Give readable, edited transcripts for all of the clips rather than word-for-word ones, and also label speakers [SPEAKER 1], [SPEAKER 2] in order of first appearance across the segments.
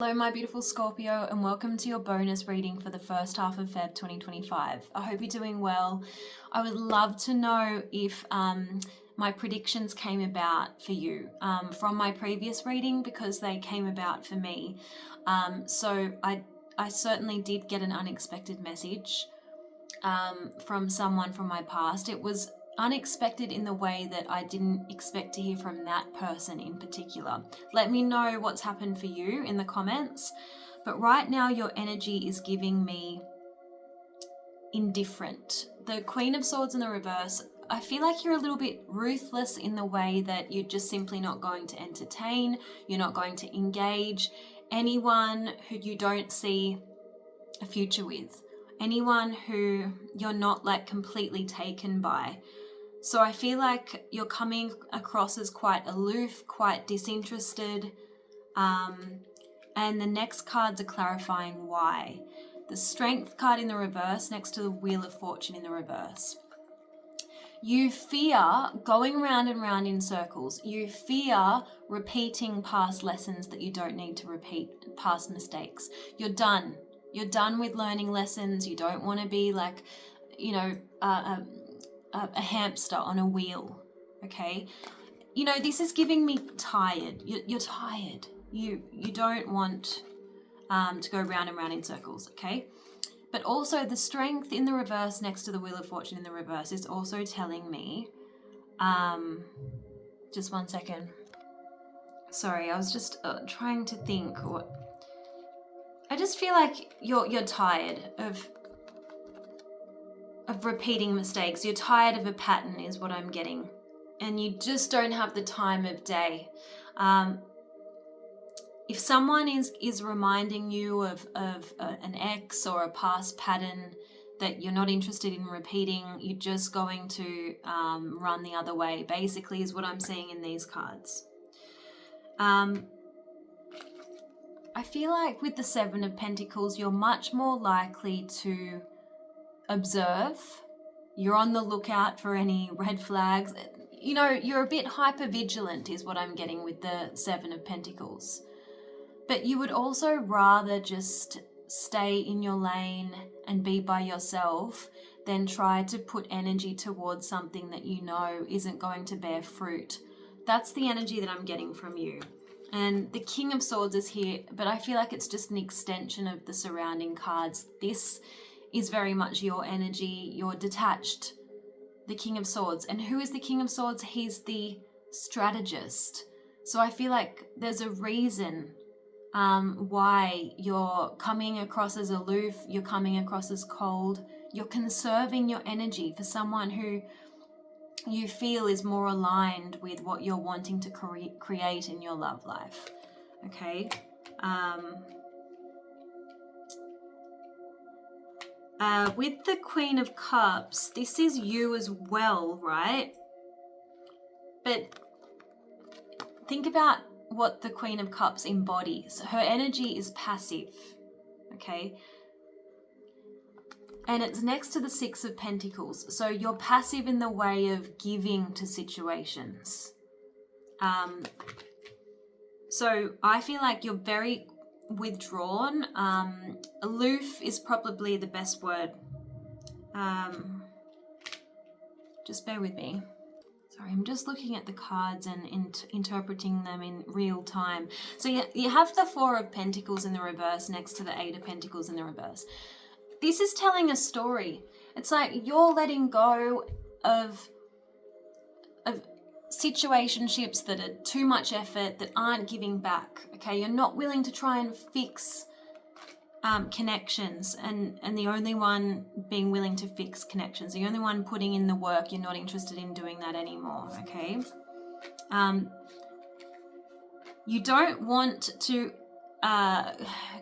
[SPEAKER 1] Hello my beautiful Scorpio, and welcome to your bonus reading for the first half of Feb 2025. I hope you're doing well. I would love to know if my predictions came about for you from my previous reading, because they came about for me. So I certainly did get an unexpected message from someone from my past. It was unexpected in the way that I didn't expect to hear from that person in particular. Let me know what's happened for you in the comments. But right now your energy is giving me indifferent. The Queen of Swords in the reverse, I feel like you're a little bit ruthless in the way that you're just simply not going to entertain, you're not going to engage anyone who you don't see a future with, anyone who you're not like completely taken by. So I feel like you're coming across as quite aloof, quite disinterested. And the next cards are clarifying why. The Strength card in the reverse next to the Wheel of Fortune in the reverse. You fear going round and round in circles. You fear repeating past lessons that you don't need to repeat, past mistakes. You're done. You're done with learning lessons. You don't want to be like, you know, a hamster on a wheel, okay? You know, this is giving me tired. You're tired. You don't want to go round and round in circles, okay? But also the Strength in the reverse next to the Wheel of Fortune in the reverse is also telling me, just one second. Sorry, I was just trying to think. I just feel like you're tired of repeating mistakes. You're tired of a pattern is what I'm getting. And you just don't have the time of day. If someone is reminding you of an ex or a past pattern that you're not interested in repeating, you're just going to run the other way, basically, is what I'm seeing in these cards. I feel like with the Seven of Pentacles, you're much more likely to observe. You're on the lookout for any red flags. You know, you're a bit hyper vigilant is what I'm getting with the Seven of Pentacles. But you would also rather just stay in your lane and be by yourself than try to put energy towards something that you know isn't going to bear fruit. That's the energy that I'm getting from you. And the King of Swords is here, but I feel like it's just an extension of the surrounding cards. This is very much your energy. You're detached. The King of Swords. And who is the King of Swords? He's the strategist. So I feel like there's a reason why you're coming across as aloof, you're coming across as cold. You're conserving your energy for someone who you feel is more aligned with what you're wanting to create in your love life. Okay? With the Queen of Cups, this is you as well, right? But think about what the Queen of Cups embodies. Her energy is passive, okay? And it's next to the Six of Pentacles. So you're passive in the way of giving to situations. So I feel like you're very withdrawn. Aloof is probably the best word. Just bear with me. Sorry, I'm just looking at the cards and interpreting them in real time. So you have the Four of Pentacles in the reverse next to the Eight of Pentacles in the reverse. This is telling a story. It's like you're letting go of situationships that are too much effort, that aren't giving back. Okay, you're not willing to try and fix connections, and the only one being willing to fix connections, the only one putting in the work, you're not interested in doing that anymore. Okay, you don't want to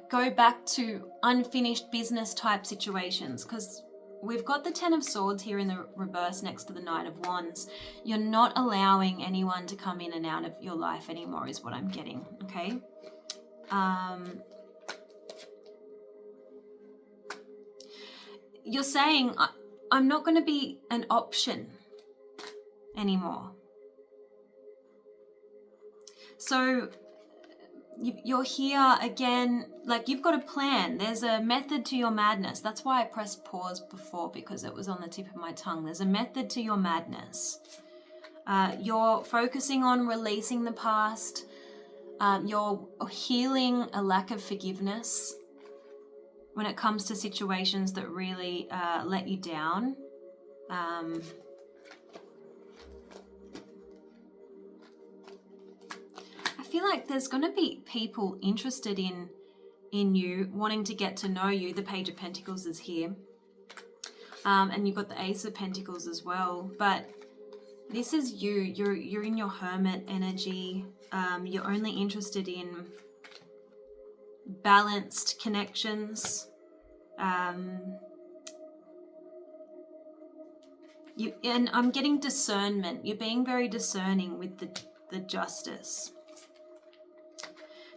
[SPEAKER 1] go back to unfinished business type situations, because we've got the Ten of Swords here in the reverse next to the Knight of Wands. You're not allowing anyone to come in and out of your life anymore is what I'm getting. Okay, you're saying, I'm not going to be an option anymore. So you're here again, like you've got a plan. There's a method to your madness. That's why I pressed pause before, because it was on the tip of my tongue. There's a method to your madness. You're focusing on releasing the past. You're healing a lack of forgiveness when it comes to situations that really let you down. I feel like there's going to be people interested in you, wanting to get to know you. The Page of Pentacles is here. And you've got the Ace of Pentacles as well. But this is you. You're in your hermit energy. You're only interested in balanced connections. And I'm getting discernment. You're being very discerning with the Justice.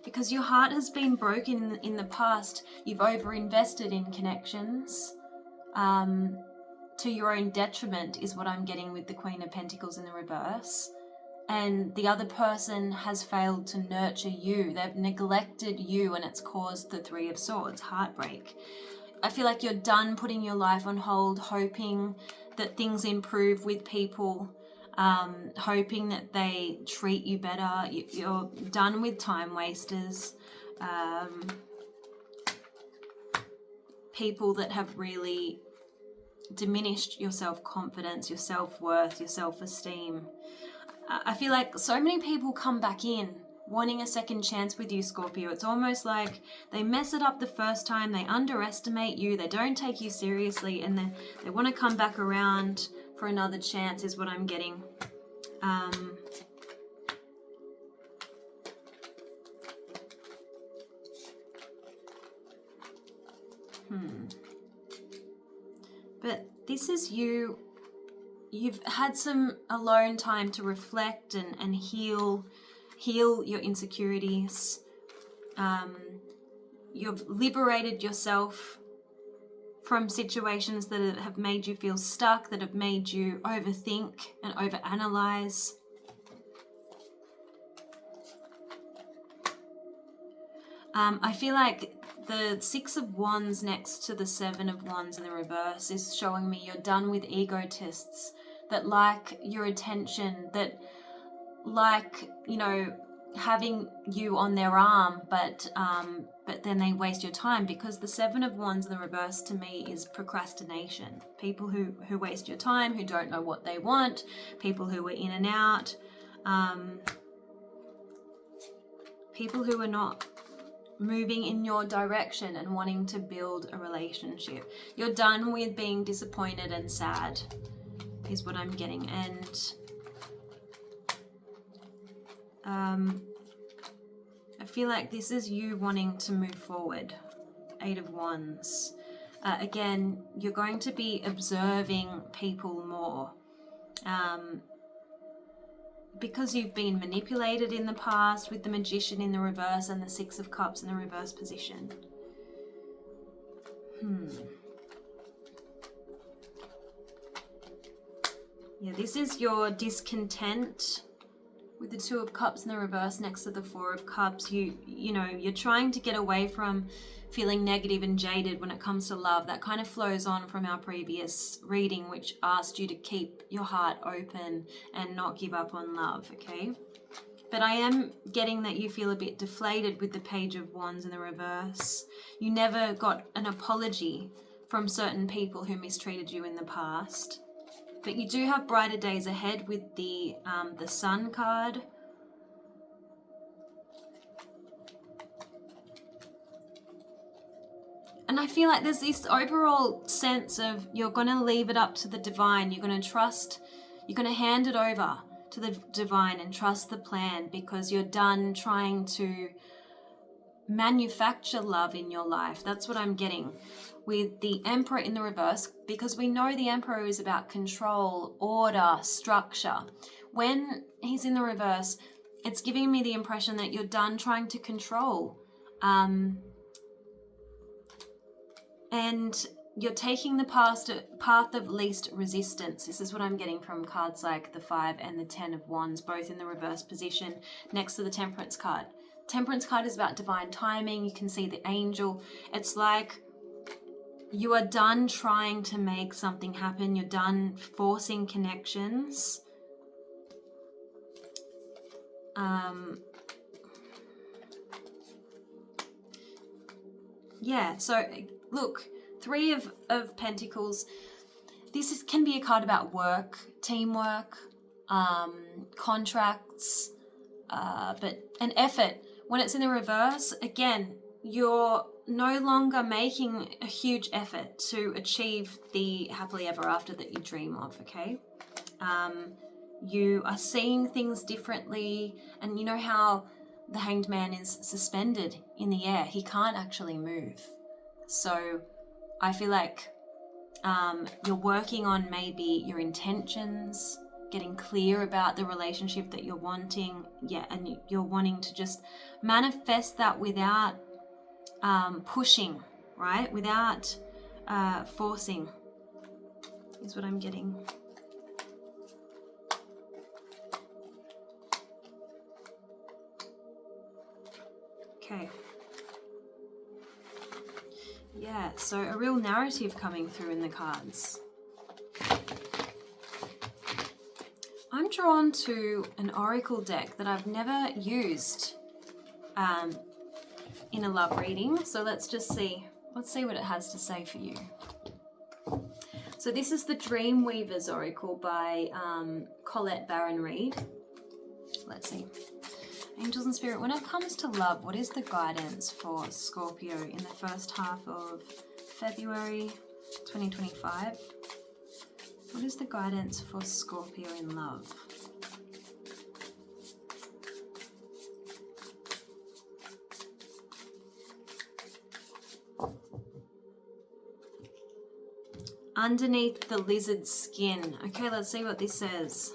[SPEAKER 1] Because your heart has been broken in the past. You've overinvested in connections to your own detriment, is what I'm getting with the Queen of Pentacles in the reverse. And the other person has failed to nurture you. They've neglected you, and it's caused the Three of Swords, heartbreak. I feel like you're done putting your life on hold, hoping that things improve with people. Hoping that they treat you better. You're done with time wasters. People that have really diminished your self-confidence, your self-worth, your self-esteem. I feel like so many people come back in wanting a second chance with you, Scorpio. It's almost like they mess it up the first time, they underestimate you, they don't take you seriously, and they want to come back around for another chance, is what I'm getting. But this is you. You've had some alone time to reflect and heal your insecurities. You've liberated yourself from situations that have made you feel stuck, that have made you overthink and overanalyze. I feel like the Six of Wands next to the Seven of Wands in the reverse is showing me you're done with egotists that like your attention, that like, you know, having you on their arm, but then they waste your time, because the Seven of Wands in the reverse to me is procrastination. People who waste your time, who don't know what they want, people who are in and out, people who are not moving in your direction and wanting to build a relationship. You're done with being disappointed and sad, is what I'm getting. And I feel like this is you wanting to move forward. Eight of Wands. Again, you're going to be observing people more. Because you've been manipulated in the past with the Magician in the reverse and the Six of Cups in the reverse position. Yeah, this is your discontent with the Two of Cups in the reverse next to the Four of Cups. You know, you're trying to get away from feeling negative and jaded when it comes to love. That kind of flows on from our previous reading, which asked you to keep your heart open and not give up on love, okay? But I am getting that you feel a bit deflated with the Page of Wands in the reverse. You never got an apology from certain people who mistreated you in the past. But you do have brighter days ahead with the Sun card. And I feel like there's this overall sense of you're going to leave it up to the divine. You're going to trust, you're going to hand it over to the divine and trust the plan, because you're done trying to manufacture love in your life. That's what I'm getting with the Emperor in the reverse, because we know the Emperor is about control, order, structure. When he's in the reverse, it's giving me the impression that you're done trying to control. And you're taking the path of least resistance. This is what I'm getting from cards like the 5 and the 10 of Wands, both in the reverse position next to the Temperance card. Temperance card is about divine timing. You can see the angel. It's like you are done trying to make something happen. You're done forcing connections. Yeah, so look, Three of Pentacles. This can be a card about work, teamwork, contracts, but an effort. When it's in the reverse, again, you're no longer making a huge effort to achieve the happily ever after that you dream of, okay? You are seeing things differently, and you know how the Hanged Man is suspended in the air. He can't actually move. So I feel like you're working on maybe your intentions, getting clear about the relationship that you're wanting, and you're wanting to just manifest that without pushing, right? Without forcing, is what I'm getting. Okay. Yeah, so a real narrative coming through in the cards. I'm drawn to an oracle deck that I've never used in a love reading. So let's just see. Let's see what it has to say for you. So this is the Dreamweaver's Oracle by Colette Baron Reid. Let's see. Angels and Spirit, when it comes to love, what is the guidance for Scorpio in the first half of February 2025? What is the guidance for Scorpio in love? Underneath the lizard skin. Okay, let's see what this says.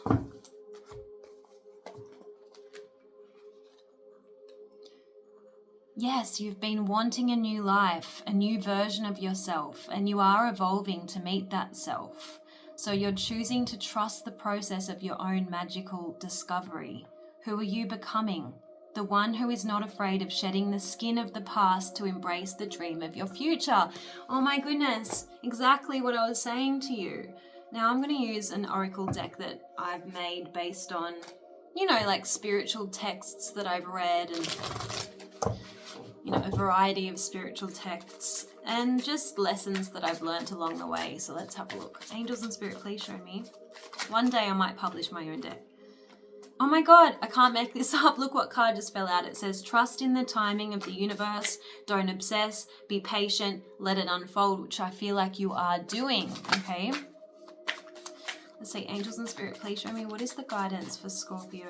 [SPEAKER 1] Yes, you've been wanting a new life, a new version of yourself, and you are evolving to meet that self. So you're choosing to trust the process of your own magical discovery. Who are you becoming? The one who is not afraid of shedding the skin of the past to embrace the dream of your future. Oh my goodness, exactly what I was saying to you. Now I'm going to use an oracle deck that I've made based on, you know, like spiritual texts that I've read and, you know, a variety of spiritual texts and just lessons that I've learnt along the way. So let's have a look. Angels and Spirit, please show me. One day I might publish my own deck. Oh my God, I can't make this up. Look what card just fell out. It says, trust in the timing of the universe. Don't obsess. Be patient. Let it unfold, which I feel like you are doing. Okay. Let's see. Angels and Spirit, please show me. What is the guidance for Scorpio?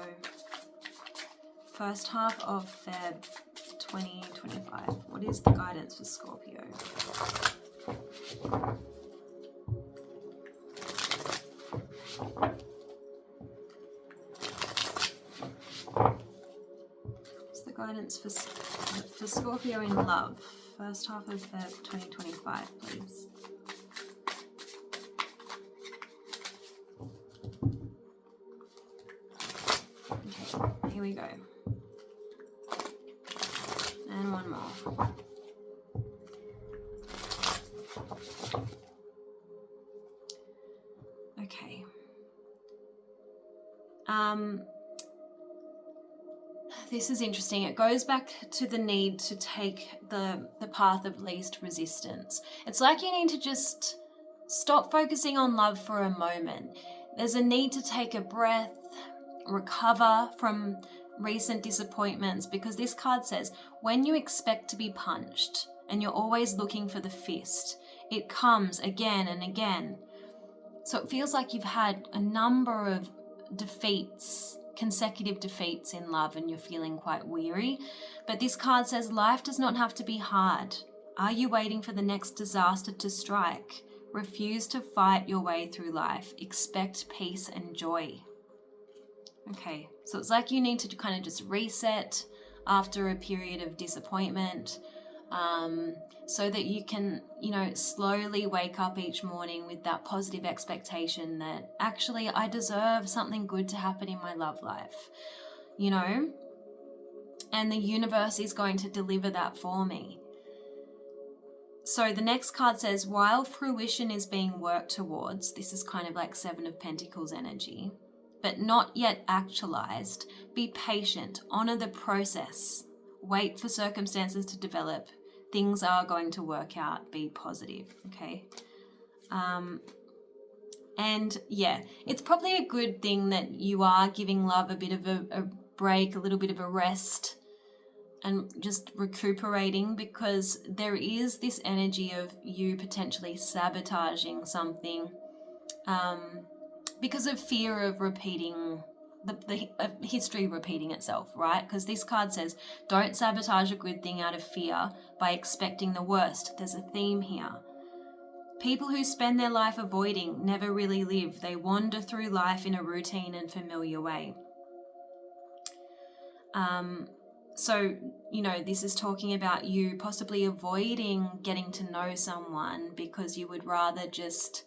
[SPEAKER 1] First half of Feb 2025. What is the guidance for Scorpio? What's the guidance for Scorpio in love? First half of Feb 2025, please. Okay, here we go. And one more. Okay. This is interesting. It goes back to the need to take the path of least resistance. It's like you need to just stop focusing on love for a moment. There's a need to take a breath, recover from recent disappointments, because this card says when you expect to be punched and you're always looking for the fist, it comes again and again. So it feels like you've had a number of defeats, consecutive defeats in love, and you're feeling quite weary. But this card says life does not have to be hard. Are you waiting for the next disaster to strike? Refuse to fight your way through life. Expect peace and joy. Okay, so it's like you need to kind of just reset after a period of disappointment, so that you can, you know, slowly wake up each morning with that positive expectation that actually I deserve something good to happen in my love life, you know? And the universe is going to deliver that for me. So the next card says, while fruition is being worked towards, this is kind of like Seven of Pentacles energy, but not yet actualized, be patient, honor the process, wait for circumstances to develop. Things are going to work out, be positive, okay? And yeah, it's probably a good thing that you are giving love a bit of a break, a little bit of a rest, and just recuperating, because there is this energy of you potentially sabotaging something because of fear of repeating the history repeating itself, right? Because this card says, don't sabotage a good thing out of fear by expecting the worst. There's a theme here. People who spend their life avoiding never really live. They wander through life in a routine and familiar way. So, you know, this is talking about you possibly avoiding getting to know someone because you would rather just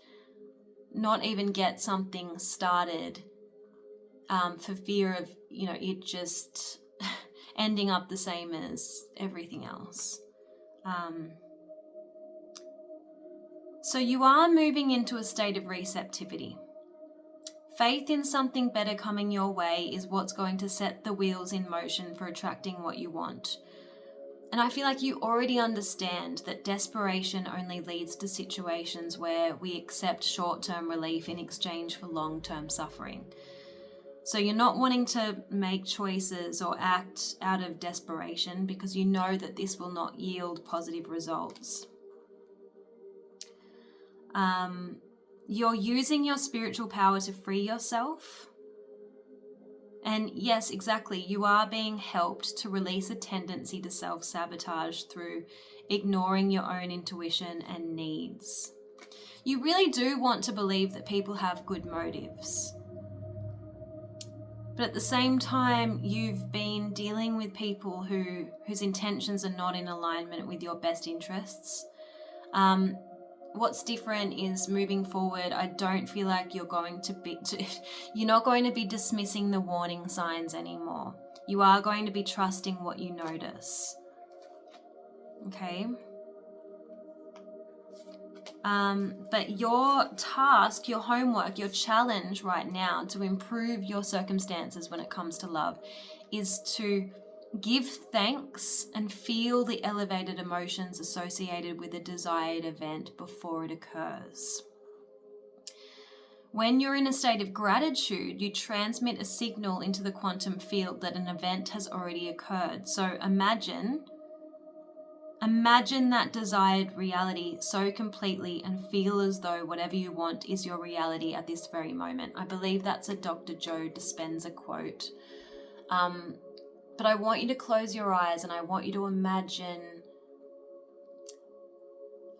[SPEAKER 1] not even get something started for fear of, you know, it just ending up the same as everything else. So you are moving into a state of receptivity. Faith in something better coming your way is what's going to set the wheels in motion for attracting what you want. And I feel like you already understand that desperation only leads to situations where we accept short-term relief in exchange for long-term suffering. So you're not wanting to make choices or act out of desperation because you know that this will not yield positive results. You're using your spiritual power to free yourself. And yes, exactly, you are being helped to release a tendency to self-sabotage through ignoring your own intuition and needs. You really do want to believe that people have good motives. But at the same time, you've been dealing with people whose intentions are not in alignment with your best interests. What's different is moving forward, I don't feel like you're not going to be dismissing the warning signs anymore. You are going to be trusting what you notice. Okay? But your task, your homework, your challenge right now to improve your circumstances when it comes to love is to give thanks and feel the elevated emotions associated with a desired event before it occurs. When you're in a state of gratitude, you transmit a signal into the quantum field that an event has already occurred. So imagine that desired reality so completely and feel as though whatever you want is your reality at this very moment. I believe that's a Dr. Joe Dispenza quote. But I want you to close your eyes and I want you to imagine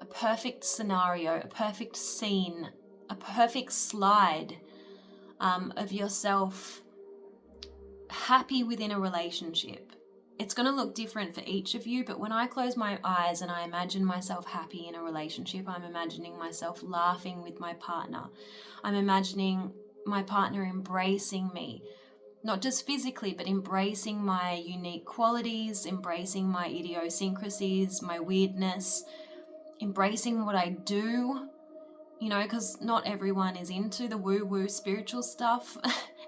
[SPEAKER 1] a perfect scenario, a perfect scene, a perfect slide of yourself happy within a relationship. It's going to look different for each of you, but when I close my eyes and I imagine myself happy in a relationship, I'm imagining myself laughing with my partner. I'm imagining my partner embracing me. Not just physically, but embracing my unique qualities, embracing my idiosyncrasies, my weirdness, embracing what I do, you know, because not everyone is into the woo-woo spiritual stuff,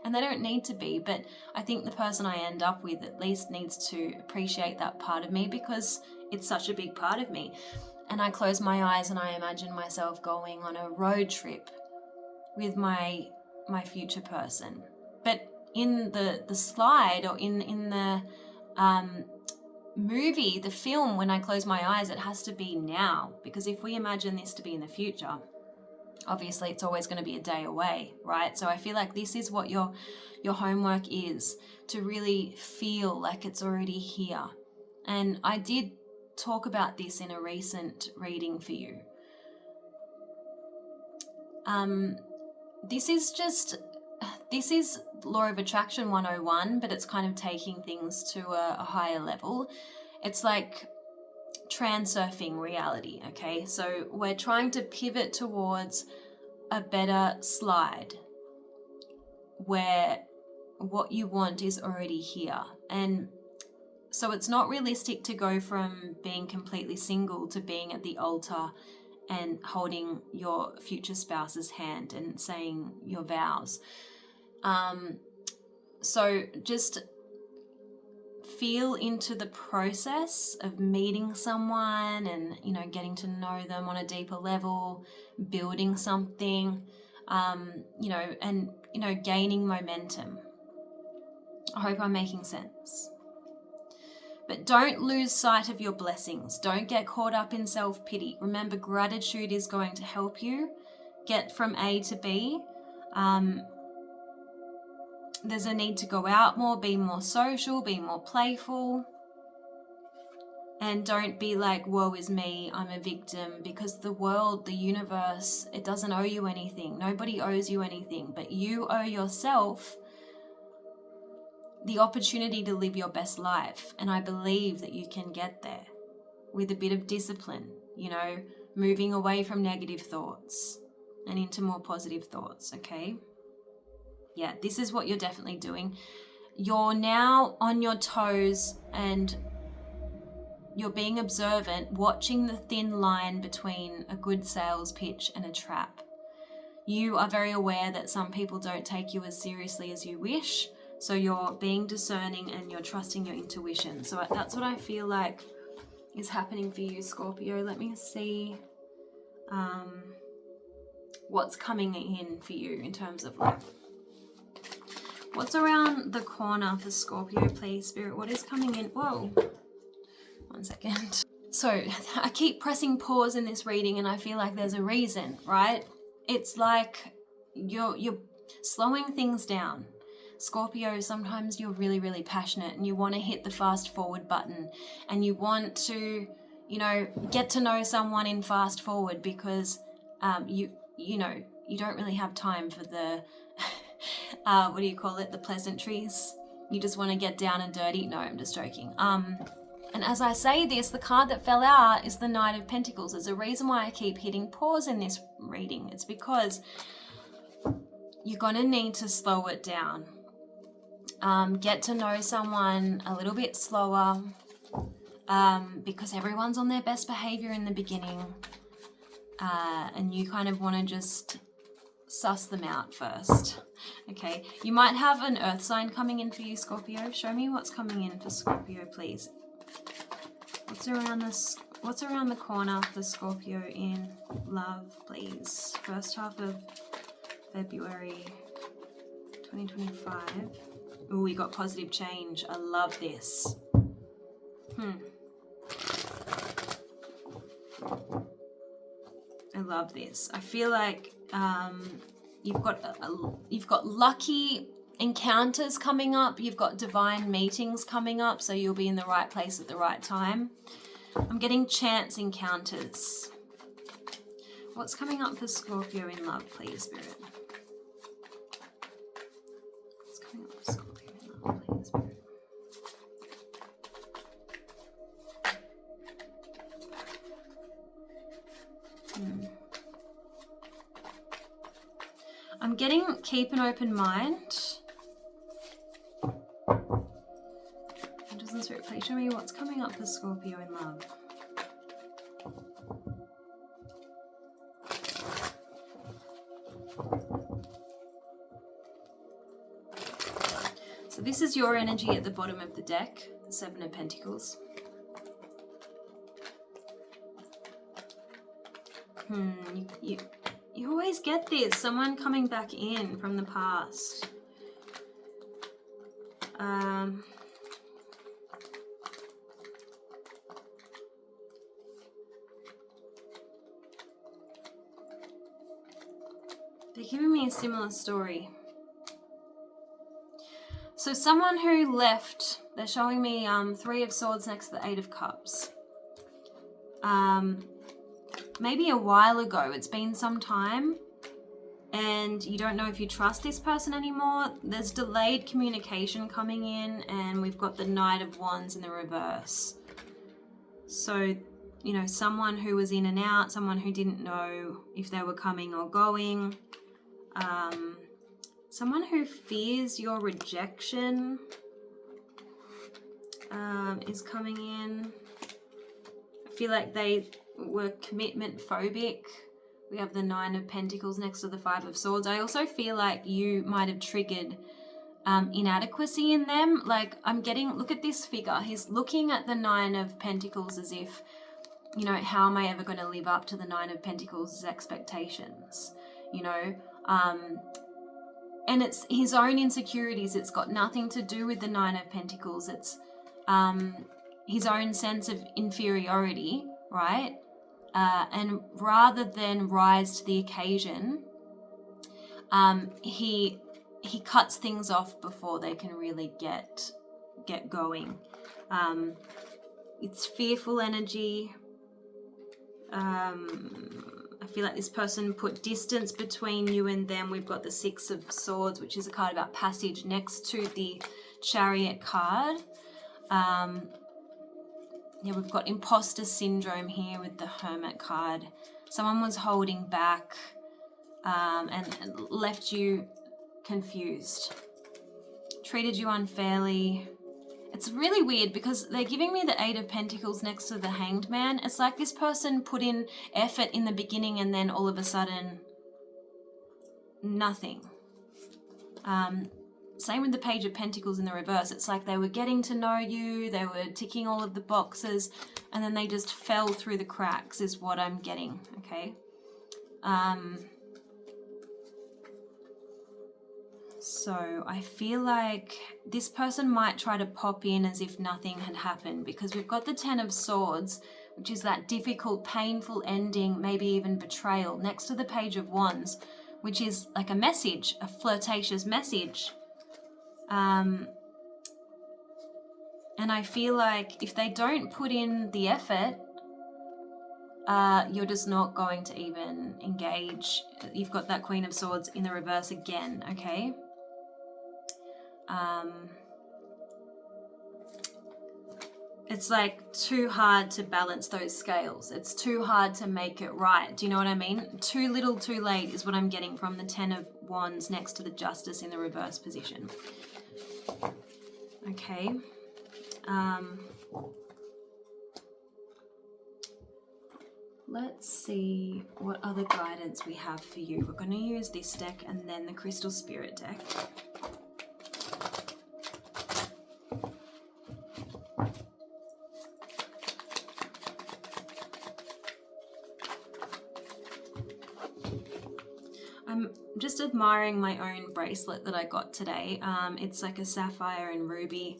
[SPEAKER 1] and they don't need to be, but I think the person I end up with at least needs to appreciate that part of me because it's such a big part of me. And I close my eyes and I imagine myself going on a road trip with my future person. But in the slide or in the movie, the film, when I close my eyes, it has to be now, because if we imagine this to be in the future, obviously it's always going to be a day away, right? So I feel like this is what your homework is, to really feel like it's already here. And I did talk about this in a recent reading for you. This is Law of Attraction 101, but it's kind of taking things to a higher level. It's like transurfing reality, okay? So we're trying to pivot towards a better slide where what you want is already here. And So it's not realistic to go from being completely single to being at the altar and holding your future spouse's hand and saying your vows. So just feel into the process of meeting someone and, you know, getting to know them on a deeper level, building something, you know, and, you know, gaining momentum. I hope I'm making sense. But don't lose sight of your blessings. Don't get caught up in self-pity. Remember, gratitude is going to help you get from A to B. There's a need to go out more, be more social, be more playful. And don't be like, woe is me, I'm a victim, because the world, the universe, it doesn't owe you anything. Nobody owes you anything, but you owe yourself the opportunity to live your best life. And I believe that you can get there with a bit of discipline, you know, moving away from negative thoughts and into more positive thoughts, okay? Yeah, this is what you're definitely doing. You're now on your toes and you're being observant, watching the thin line between a good sales pitch and a trap. You are very aware that some people don't take you as seriously as you wish, so you're being discerning and you're trusting your intuition. So that's what I feel like is happening for you, Scorpio. Let me see what's coming in for you in terms of like, what's around the corner for Scorpio, please, Spirit? What is coming in? Whoa. 1 second. So I keep pressing pause in this reading and I feel like there's a reason, right? It's like you're slowing things down. Scorpio, sometimes you're really, really passionate and you want to hit the fast forward button and you want to, you know, get to know someone in fast forward because you know, you don't really have time for the, what do you call it? The pleasantries. You just want to get down and dirty. No, I'm just joking. And as I say this, the card that fell out is the Knight of Pentacles. There's a reason why I keep hitting pause in this reading. It's because you're going to need to slow it down. Get to know someone a little bit slower because everyone's on their best behavior in the beginning. And you kind of want to just suss them out first. Okay, you might have an earth sign coming in for you, Scorpio. Show me what's coming in for Scorpio, please. What's around the corner for Scorpio in love, please? First half of February 2025. Oh, we got positive change. I love this. I love this. I feel like you've got lucky encounters coming up. You've got divine meetings coming up, so you'll be in the right place at the right time. I'm getting chance encounters. What's coming up for Scorpio in love, please, Spirit? What's coming up for Scorpio in love, please, Spirit? I'm getting keep an open mind. Doesn't Spirit please show me what's coming up for Scorpio in love? So this is your energy at the bottom of the deck, the Seven of Pentacles. You always get this, someone coming back in from the past. They're giving me a similar story. So someone who left, they're showing me Three of Swords next to the Eight of Cups. Maybe a while ago, it's been some time, and you don't know if you trust this person anymore. There's delayed communication coming in, and we've got the Knight of Wands in the reverse. So, you know, someone who was in and out, someone who didn't know if they were coming or going, someone who fears your rejection. is coming in. I feel like they were commitment phobic. We have the 9 of Pentacles next to the 5 of Swords. I also feel like you might have triggered inadequacy in them. Like, I'm getting, look at this figure. He's looking at the 9 of Pentacles as if, you know, how am I ever going to live up to the 9 of Pentacles' expectations? You know, and it's his own insecurities. It's got nothing to do with the 9 of Pentacles. It's his own sense of inferiority, right? And rather than rise to the occasion, he cuts things off before they can really get going. It's fearful energy. I feel like this person put distance between you and them. We've got the 6 of Swords, which is a card about passage, next to the Chariot card. Yeah, we've got imposter syndrome here with the Hermit card. Someone was holding back and left you confused, treated you unfairly. It's really weird because they're giving me the 8 of Pentacles next to the Hanged Man. It's like this person put in effort in the beginning and then all of a sudden, nothing. Same with the Page of Pentacles in the reverse. It's like they were getting to know you, they were ticking all of the boxes, and then they just fell through the cracks is what I'm getting, okay? So I feel like this person might try to pop in as if nothing had happened, because we've got the 10 of Swords, which is that difficult, painful ending, maybe even betrayal, next to the Page of Wands, which is like a message, a flirtatious message. And I feel like if they don't put in the effort, you're just not going to even engage. You've got that Queen of Swords in the reverse again, okay? It's like too hard to balance those scales. It's too hard to make it right. Do you know what I mean? Too little, too late is what I'm getting from the 10 of Wands next to the Justice in the reverse position. Okay. Let's see what other guidance we have for you. We're going to use this deck and then the Crystal Spirit deck. I'm just admiring my own bracelet that I got today. It's like a sapphire and ruby.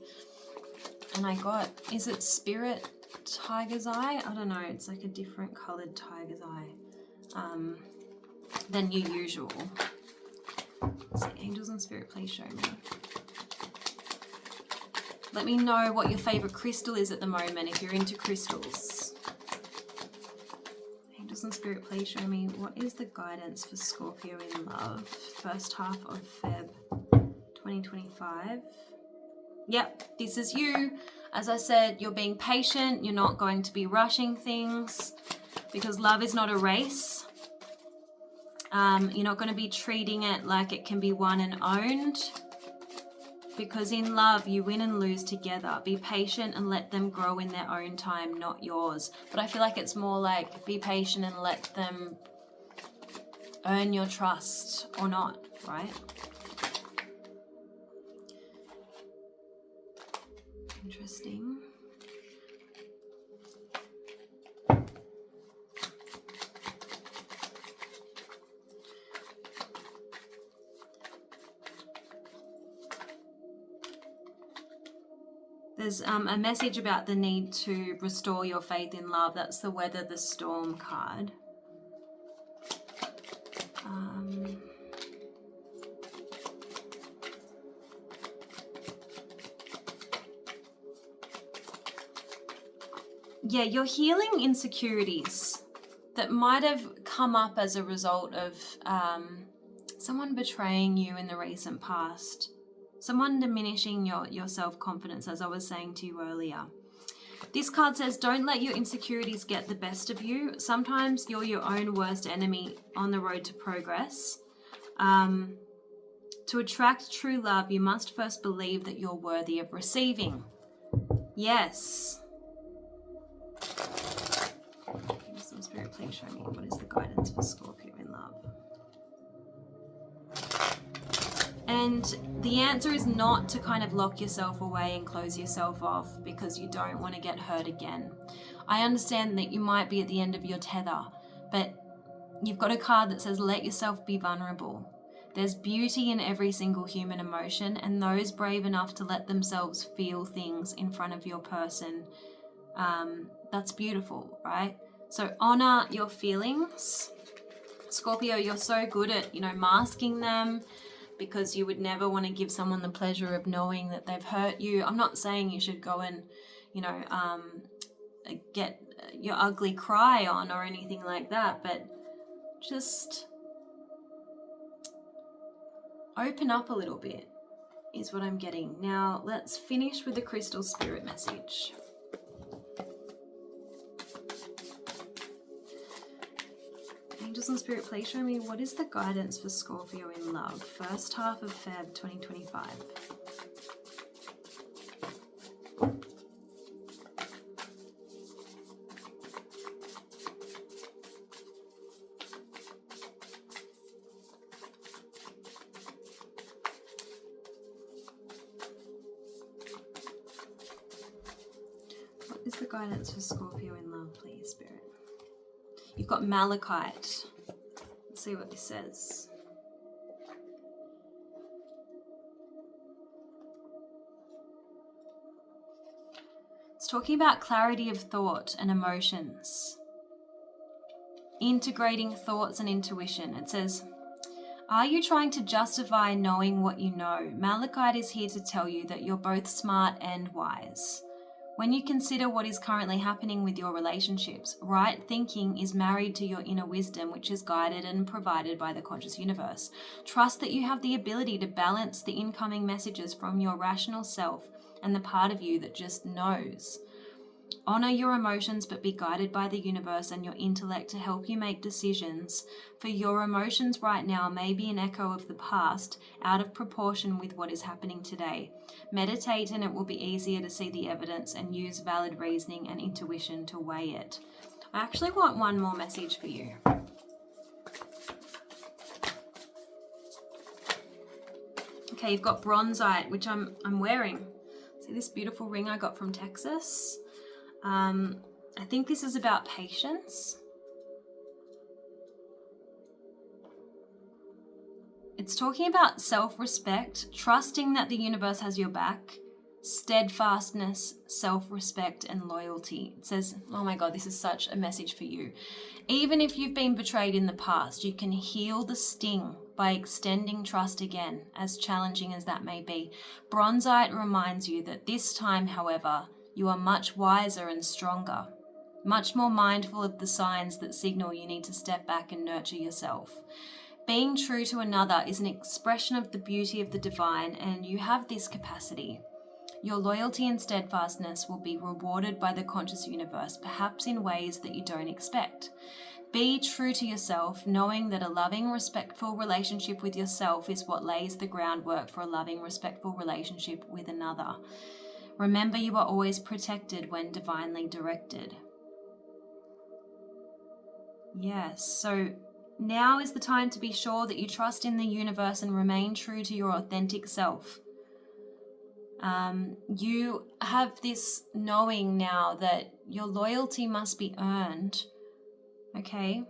[SPEAKER 1] And I got, is it Spirit Tiger's Eye? I don't know, it's like a different coloured tiger's eye than your usual. Let's see, Angels and Spirit, please show me. Let me know what your favourite crystal is at the moment if you're into crystals. Angels and Spirit, please show me what is the guidance for Scorpio in love. First half of Feb 2025. Yep, this is you. As I said, you're being patient. You're not going to be rushing things because love is not a race. You're not going to be treating it like it can be won and owned, because in love, you win and lose together. Be patient and let them grow in their own time, not yours. But I feel like it's more like be patient and let them earn your trust or not, right? Interesting. There's a message about the need to restore your faith in love. That's the Weather the Storm card. Yeah, you're healing insecurities that might have come up as a result of someone betraying you in the recent past. Someone diminishing your self-confidence, as I was saying to you earlier. This card says, don't let your insecurities get the best of you. Sometimes you're your own worst enemy on the road to progress. To attract true love, you must first believe that you're worthy of receiving. Yes. Some spirit, please show me what is the guidance for Scorpio in love. And the answer is not to kind of lock yourself away and close yourself off because you don't want to get hurt again. I understand that you might be at the end of your tether, but you've got a card that says let yourself be vulnerable. There's beauty in every single human emotion, and those brave enough to let themselves feel things in front of your person, that's beautiful, right? So honor your feelings. Scorpio, you're so good at, masking them, because you would never want to give someone the pleasure of knowing that they've hurt you. I'm not saying you should go and, get your ugly cry on or anything like that, but just open up a little bit is what I'm getting. Now, let's finish with the crystal spirit message. Angels and Spirit, please show me what is the guidance for Scorpio in love, first half of Feb 2025. What is the guidance for Scorpio in love, please, Spirit? You've got malachite. Let's see what this says. It's talking about clarity of thought and emotions. Integrating thoughts and intuition. It says, are you trying to justify knowing what you know? Malachite is here to tell you that you're both smart and wise. When you consider what is currently happening with your relationships, right thinking is married to your inner wisdom, which is guided and provided by the conscious universe. Trust that you have the ability to balance the incoming messages from your rational self and the part of you that just knows. Honor your emotions, but be guided by the universe and your intellect to help you make decisions, for your emotions right now may be an echo of the past, out of proportion with what is happening today. Meditate and it will be easier to see the evidence and use valid reasoning and intuition to weigh it. I actually want one more message for you. Okay, you've got bronzite, which I'm wearing. See this beautiful ring I got from Texas? I think this is about patience. It's talking about self-respect, trusting that the universe has your back, steadfastness, self-respect, and loyalty. It says, oh my God, this is such a message for you. Even if you've been betrayed in the past, you can heal the sting by extending trust again, as challenging as that may be. Bronzite reminds you that this time, however, you are much wiser and stronger, much more mindful of the signs that signal you need to step back and nurture yourself. Being true to another is an expression of the beauty of the divine, and you have this capacity. Your loyalty and steadfastness will be rewarded by the conscious universe, perhaps in ways that you don't expect. Be true to yourself, knowing that a loving, respectful relationship with yourself is what lays the groundwork for a loving, respectful relationship with another. Remember, you are always protected when divinely directed. Yes, so now is the time to be sure that you trust in the universe and remain true to your authentic self. You have this knowing now that your loyalty must be earned, okay?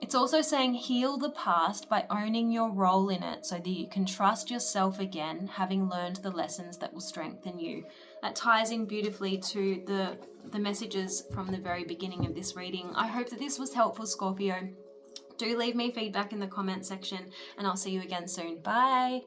[SPEAKER 1] It's also saying heal the past by owning your role in it so that you can trust yourself again, having learned the lessons that will strengthen you. That ties in beautifully to the messages from the very beginning of this reading. I hope that this was helpful, Scorpio. Do leave me feedback in the comment section, and I'll see you again soon. Bye.